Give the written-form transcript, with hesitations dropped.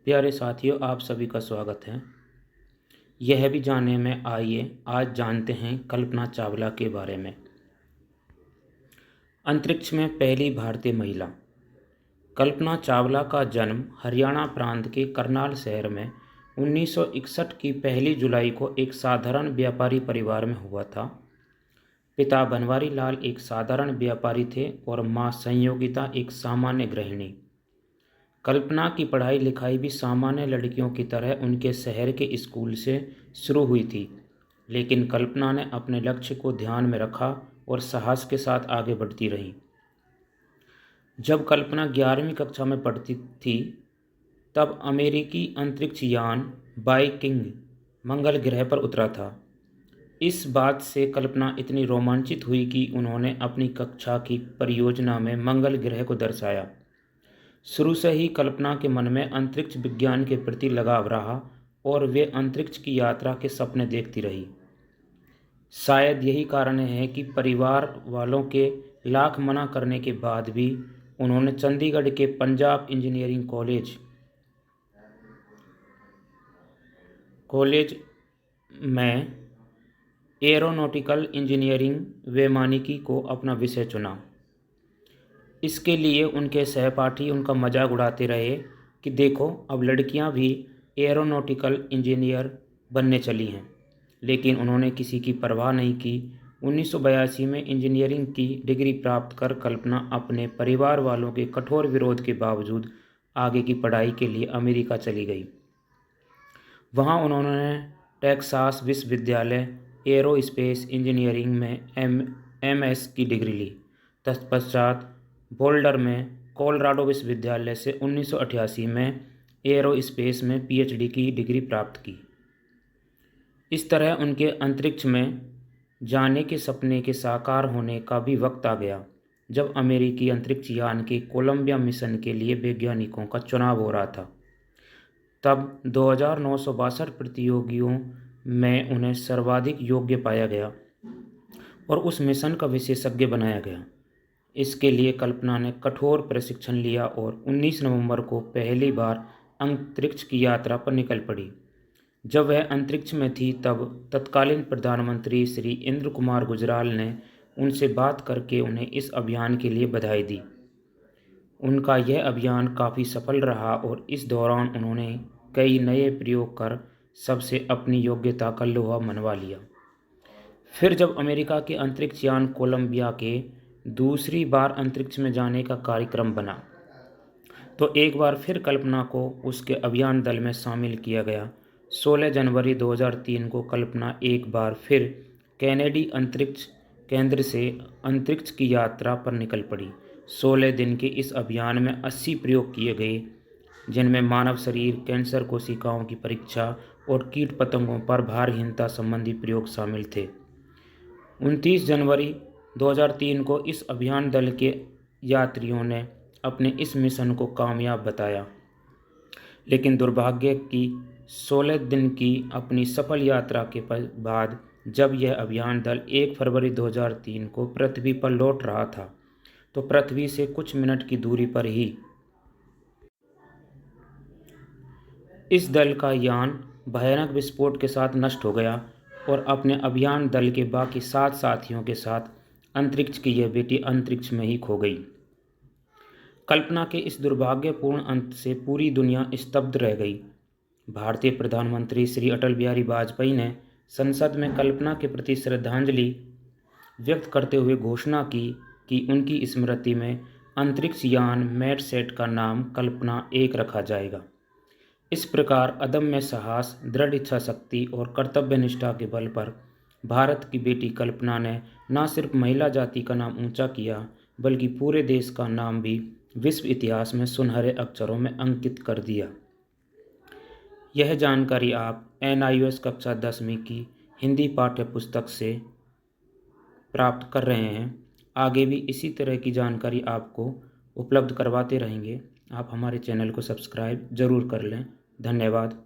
प्यारे साथियों, आप सभी का स्वागत है। यह भी जानने में आइए आज जानते हैं कल्पना चावला के बारे में। अंतरिक्ष में पहली भारतीय महिला। कल्पना चावला का जन्म हरियाणा प्रांत के करनाल शहर में 1961 की पहली जुलाई को एक साधारण व्यापारी परिवार में हुआ था। पिता बनवारी लाल एक साधारण व्यापारी थे और मां संयोगिता एक सामान्य गृहिणी। कल्पना की पढ़ाई लिखाई भी सामान्य लड़कियों की तरह उनके शहर के स्कूल से शुरू हुई थी, लेकिन कल्पना ने अपने लक्ष्य को ध्यान में रखा और साहस के साथ आगे बढ़ती रही। जब कल्पना 11वीं कक्षा में पढ़ती थी, तब अमेरिकी अंतरिक्ष यान वाइकिंग मंगल ग्रह पर उतरा था। इस बात से कल्पना इतनी रोमांचित हुई कि उन्होंने अपनी कक्षा की परियोजना में मंगल ग्रह को दर्शाया। शुरू से ही कल्पना के मन में अंतरिक्ष विज्ञान के प्रति लगाव रहा और वे अंतरिक्ष की यात्रा के सपने देखती रही। शायद यही कारण है कि परिवार वालों के लाख मना करने के बाद भी उन्होंने चंडीगढ़ के पंजाब इंजीनियरिंग कॉलेज में एरोनॉटिकल इंजीनियरिंग वैमानिकी को अपना विषय चुना। इसके लिए उनके सहपाठी उनका मजाक उड़ाते रहे कि देखो, अब लड़कियां भी एरोनॉटिकल इंजीनियर बनने चली हैं, लेकिन उन्होंने किसी की परवाह नहीं की। 1982 में इंजीनियरिंग की डिग्री प्राप्त कर कल्पना अपने परिवार वालों के कठोर विरोध के बावजूद आगे की पढ़ाई के लिए अमेरिका चली गई। वहां उन्होंने टेक्सास विश्वविद्यालय एरोस्पेस इंजीनियरिंग में MS की डिग्री ली। तत्पश्चात बोल्डर में कोलोराडो विश्वविद्यालय से 1988 में एरोस्पेस में PhD की डिग्री प्राप्त की। इस तरह उनके अंतरिक्ष में जाने के सपने के साकार होने का भी वक्त आ गया, जब अमेरिकी अंतरिक्ष यान के कोलंबिया मिशन के लिए वैज्ञानिकों का चुनाव हो रहा था। तब 2962 प्रतियोगियों में उन्हें सर्वाधिक योग्य पाया गया और उस मिशन का विशेषज्ञ बनाया गया। इसके लिए कल्पना ने कठोर प्रशिक्षण लिया और 19 नवंबर को पहली बार अंतरिक्ष की यात्रा पर निकल पड़ी। जब वह अंतरिक्ष में थी, तब तत्कालीन प्रधानमंत्री श्री इंद्र कुमार गुजराल ने उनसे बात करके उन्हें इस अभियान के लिए बधाई दी। उनका यह अभियान काफ़ी सफल रहा और इस दौरान उन्होंने कई नए प्रयोग कर सबसे अपनी योग्यता का लोहा मनवा लिया। फिर जब अमेरिका के अंतरिक्ष यान कोलंबिया के दूसरी बार अंतरिक्ष में जाने का कार्यक्रम बना, तो एक बार फिर कल्पना को उसके अभियान दल में शामिल किया गया। 16 जनवरी 2003 को कल्पना एक बार फिर कैनेडी अंतरिक्ष केंद्र से अंतरिक्ष की यात्रा पर निकल पड़ी। 16 दिन के इस अभियान में 80 प्रयोग किए गए, जिनमें मानव शरीर, कैंसर कोशिकाओं की परीक्षा और कीट पतंगों पर भारहीनता संबंधी प्रयोग शामिल थे। 29 जनवरी 2003 को इस अभियान दल के यात्रियों ने अपने इस मिशन को कामयाब बताया, लेकिन दुर्भाग्य की 16 दिन की अपनी सफल यात्रा के बाद जब यह अभियान दल 1 फरवरी 2003 को पृथ्वी पर लौट रहा था, तो पृथ्वी से कुछ मिनट की दूरी पर ही इस दल का यान भयानक विस्फोट के साथ नष्ट हो गया और अपने अभियान दल के बाकी 7 साथियों के साथ अंतरिक्ष की यह बेटी अंतरिक्ष में ही खो गई। कल्पना के इस दुर्भाग्यपूर्ण अंत से पूरी दुनिया स्तब्ध रह गई। भारतीय प्रधानमंत्री श्री अटल बिहारी वाजपेयी ने संसद में कल्पना के प्रति श्रद्धांजलि व्यक्त करते हुए घोषणा की कि उनकी स्मृति में अंतरिक्ष यान मैडसैट का नाम कल्पना 1 रखा जाएगा। इस प्रकार अदम्य साहस, दृढ़ इच्छा शक्ति और कर्तव्य निष्ठा के बल पर भारत की बेटी कल्पना ने न सिर्फ महिला जाति का नाम ऊंचा किया, बल्कि पूरे देश का नाम भी विश्व इतिहास में सुनहरे अक्षरों में अंकित कर दिया। यह जानकारी आप NIOS कक्षा 10वीं की हिंदी पाठ्य पुस्तक से प्राप्त कर रहे हैं। आगे भी इसी तरह की जानकारी आपको उपलब्ध करवाते रहेंगे। आप हमारे चैनल को सब्सक्राइब जरूर कर लें। धन्यवाद।